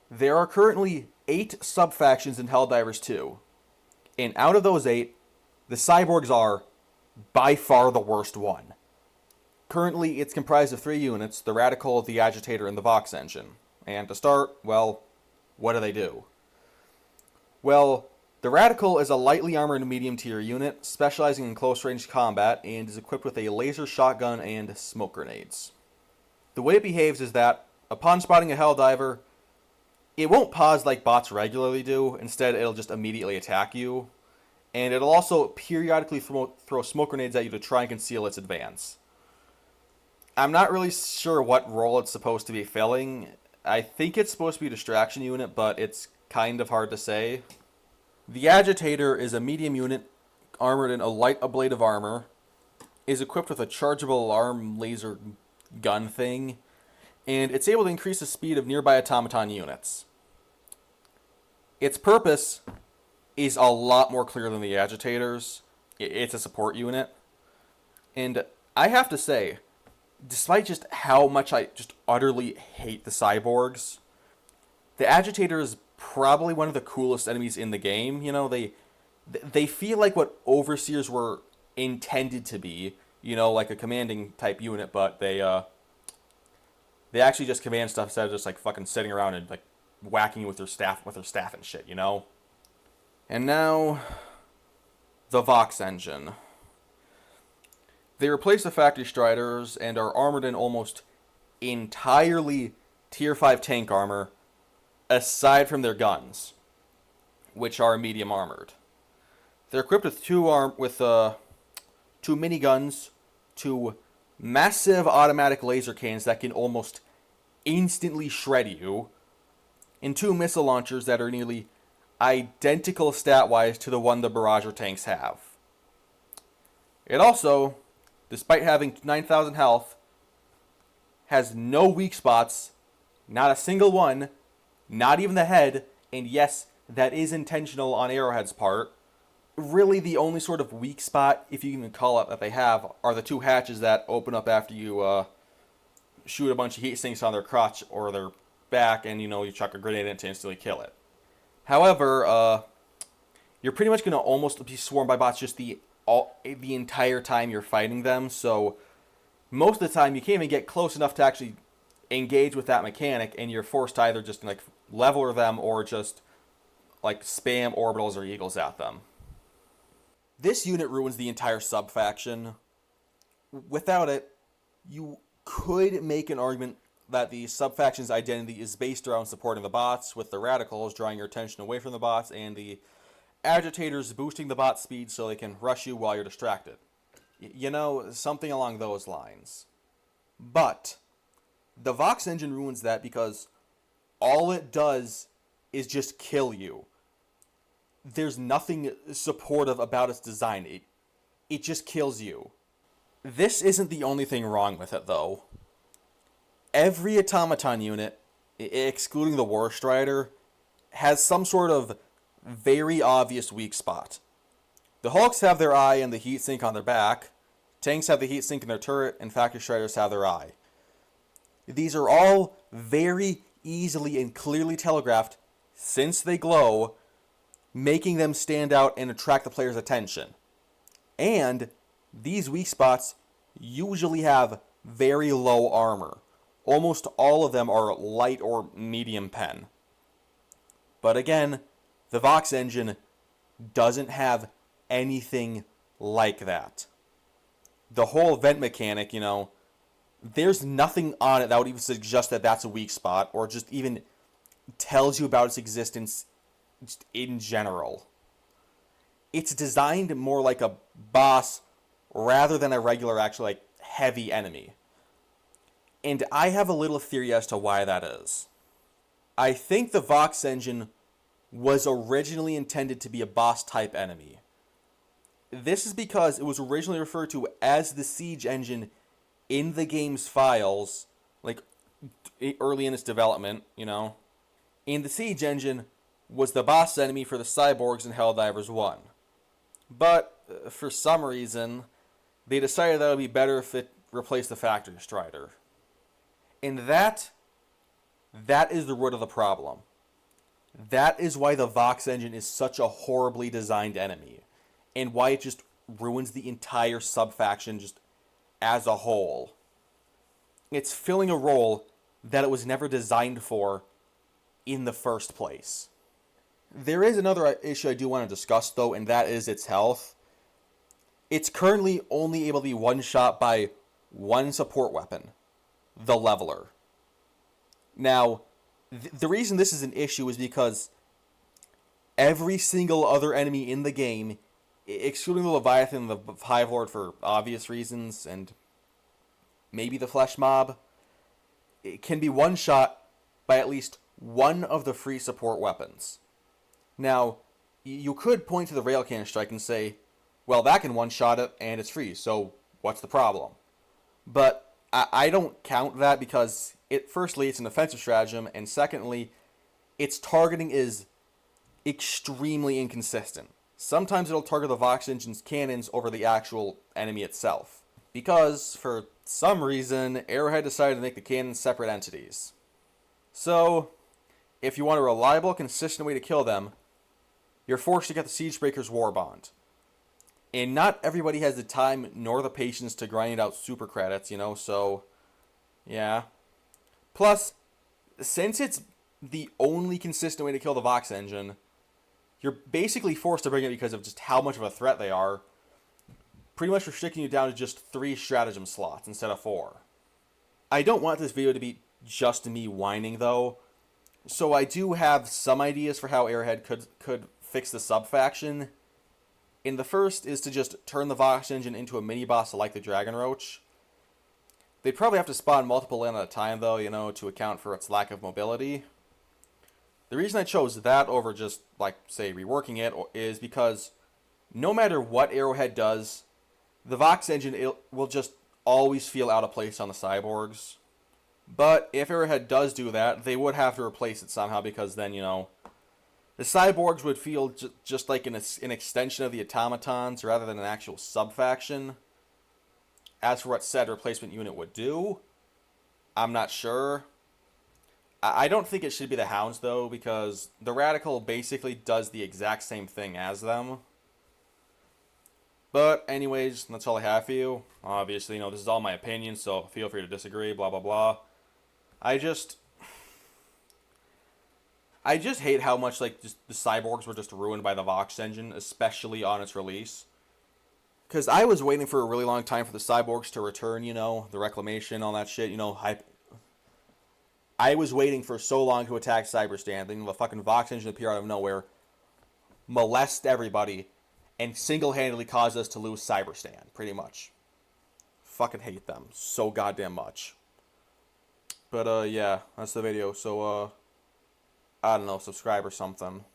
There are currently 8 subfactions in Helldivers 2, and out of those 8, the Cyborgs are by far the worst one. Currently, it's comprised of 3 units, the Radical, the Agitator, and the Vox Engine. And to start, well, what do they do? Well, the Radical is a lightly armored medium-tier unit, specializing in close-range combat, and is equipped with a laser shotgun and smoke grenades. The way it behaves is that, upon spotting a Helldiver, it won't pause like bots regularly do. Instead, it'll just immediately attack you. And it'll also periodically throw smoke grenades at you to try and conceal its advance. I'm not really sure what role it's supposed to be filling. I think it's supposed to be a distraction unit, but it's kind of hard to say. The Agitator is a medium unit armored in a light ablative armor, is equipped with a chargeable alarm laser gun thing, and it's able to increase the speed of nearby automaton units. Its purpose is a lot more clear than the Agitators. It's a support unit. And I have to say, despite just how much I just utterly hate the Cyborgs, the Agitator is probably one of the coolest enemies in the game. You know, they feel like what Overseers were intended to be. You know, like a commanding type unit, but they actually just command stuff instead of just like fucking sitting around and like whacking you with their staff and shit, you know? And now, the Vox Engine. They replace the Factory Striders and are armored in almost entirely Tier 5 tank armor, aside from their guns, which are medium armored. They're equipped with two miniguns, 2 massive automatic laser cannons that can almost instantly shred you, and 2 missile launchers that are nearly identical stat-wise to the one the Barrager tanks have. It also, despite having 9,000 health, has no weak spots, not a single one, not even the head, and yes, that is intentional on Arrowhead's part. Really, the only sort of weak spot, if you can call it that they have, are the 2 hatches that open up after you shoot a bunch of heat sinks on their crotch or their back, and you chuck a grenade in it to instantly kill it. However, you're pretty much going to almost be swarmed by bots just the entire time you're fighting them, so most of the time you can't even get close enough to actually engage with that mechanic, and you're forced to either just like level them or just like spam orbitals or eagles at them. This unit ruins the entire sub-faction. Without it, you could make an argument that the sub-faction's identity is based around supporting the bots, with the Radicals drawing your attention away from the bots, and the Agitators boosting the bot speed so they can rush you while you're distracted. Something along those lines. But the Vox Engine ruins that because all it does is just kill you. There's nothing supportive about its design. It just kills you. This isn't the only thing wrong with it, though. Every automaton unit, excluding the War Strider, has some sort of very obvious weak spot. The Hulks have their eye and the heatsink on their back, tanks have the heatsink in their turret, and Factory Striders have their eye. These are all very easily and clearly telegraphed since they glow, making them stand out and attract the player's attention. And these weak spots usually have very low armor. Almost all of them are light or medium pen. But again, the Vox Engine doesn't have anything like that. The whole vent mechanic, there's nothing on it that would even suggest that that's a weak spot, or just even tells you about its existence just in general. It's designed more like a boss rather than a regular, actually, heavy enemy. And I have a little theory as to why that is. I think the Vox Engine was originally intended to be a boss-type enemy. This is because it was originally referred to as the Siege Engine in the game's files, early in its development, And the Siege Engine was the boss enemy for the Cyborgs in Helldivers 1. But, for some reason, they decided that it would be better if it replaced the Factory Strider. And that is the root of the problem. That is why the Vox Engine is such a horribly designed enemy, and why it just ruins the entire subfaction just as a whole. It's filling a role that it was never designed for in the first place. There is another issue I do want to discuss, though, and that is its health. It's currently only able to be one-shot by one support weapon, the Leveler. Now, the reason this is an issue is because every single other enemy in the game, excluding the Leviathan and the Hive Lord for obvious reasons, and maybe the Flesh Mob, it can be one-shot by at least one of the free support weapons. Now, you could point to the Rail Cannon Strike and say, well, that can one-shot it and it's free, so what's the problem? But I don't count that because, firstly, it's an offensive stratagem, and secondly, its targeting is extremely inconsistent. Sometimes it'll target the Vox Engine's cannons over the actual enemy itself, because, for some reason, Arrowhead decided to make the cannons separate entities. So, if you want a reliable, consistent way to kill them, you're forced to get the Siegebreaker's War Bond. And not everybody has the time nor the patience to grind out super credits, so, yeah. Plus, since it's the only consistent way to kill the Vox Engine, you're basically forced to bring it because of just how much of a threat they are, pretty much restricting you down to just 3 stratagem slots instead of 4. I don't want this video to be just me whining, though, so I do have some ideas for how Arrowhead could fix the subfaction. And the first is to just turn the Vox Engine into a mini-boss like the Dragon Roach. They'd probably have to spawn multiple in at a time, though, to account for its lack of mobility. The reason I chose that over just, say, reworking it is because no matter what Arrowhead does, the Vox Engine will just always feel out of place on the Cyborgs. But if Arrowhead does do that, they would have to replace it somehow because then, the Cyborgs would feel just like an extension of the Automatons rather than an actual subfaction. As for what said replacement unit would do, I'm not sure. I don't think it should be the Hounds, though, because the Radical basically does the exact same thing as them. But anyways, that's all I have for you. Obviously, this is all my opinion, so feel free to disagree, blah, blah, blah. I just hate how much, just the Cyborgs were just ruined by the Vox Engine, especially on its release. Because I was waiting for a really long time for the Cyborgs to return, the Reclamation, all that shit, I was waiting for so long to attack Cyberstan, then the fucking Vox Engine appear out of nowhere, molest everybody, and single-handedly cause us to lose Cyberstan, pretty much. Fucking hate them so goddamn much. But, yeah, that's the video, so, I don't know, subscribe or something.